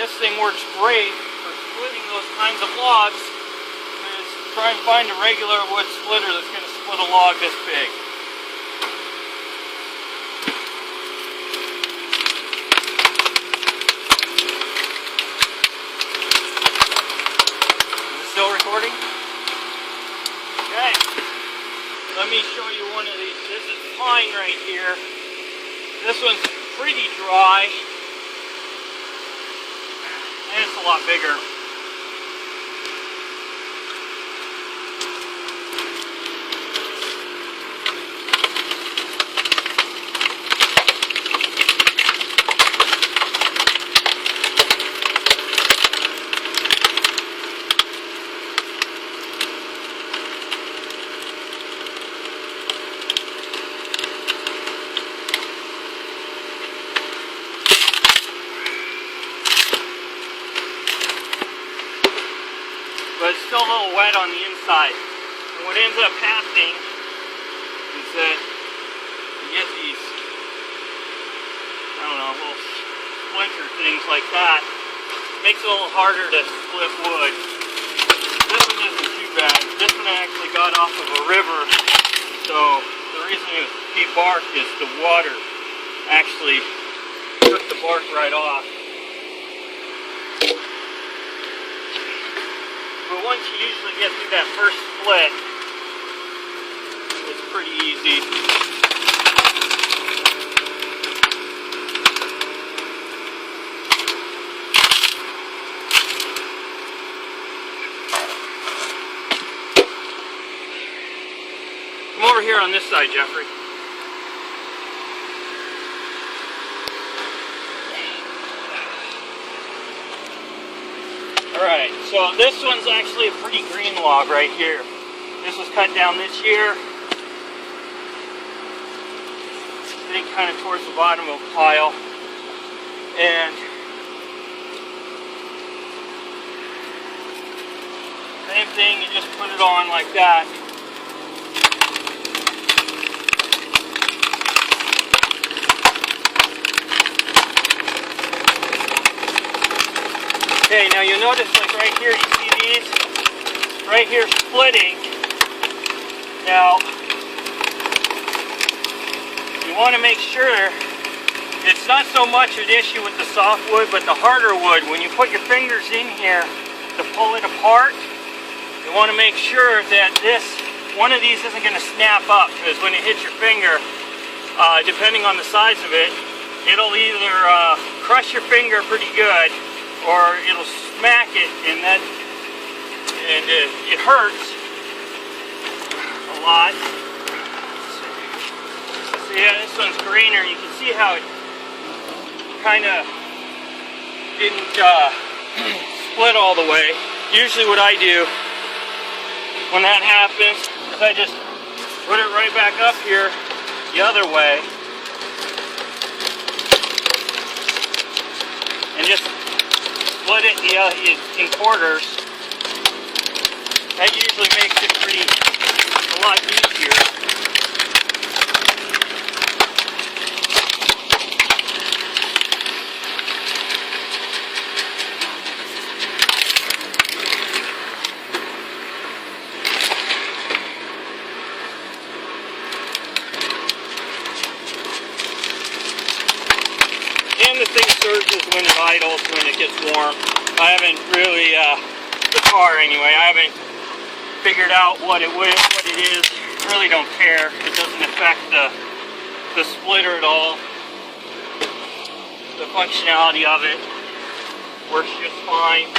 this thing works great for splitting those kinds of logs. Is try and find a regular wood splitter that's going to split a log this big. Is it still recording? Okay. Let me show you one of these. This is pine right here. This one's pretty dry. And it's a lot bigger. But it's still a little wet on the inside. And what ends up happening is that you get these, I don't know, little splinter things like that. It makes it a little harder to split wood. This one isn't too bad. This one I actually got off of a river. So the reason it was deep bark is the water actually took the bark right off. But once you usually get through that first split, it's pretty easy. Come over here on this side, Jeffrey. Alright, so this one's actually a pretty green log right here. This was cut down this year. I think kind of towards the bottom of the pile. And same thing, you just put it on like that. Okay, now you'll notice like right here, you see these right here splitting. Now, you want to make sure it's not so much an issue with the soft wood, but the harder wood. When you put your fingers in here to pull it apart, you want to make sure that one of these isn't going to snap up, because when it hits your finger, depending on the size of it, it'll either crush your finger pretty good, or it'll smack it, and it hurts a lot. So yeah, this one's greener. You can see how it kind of didn't split all the way. Usually what I do when that happens is I just put it right back up here the other way and just split it in quarters. That usually makes it a lot easier. And the thing surges when it idles, when it gets warm. I haven't really, the car anyway, I haven't figured out what it is. I really don't care. It doesn't affect the splitter at all. The functionality of it works just fine.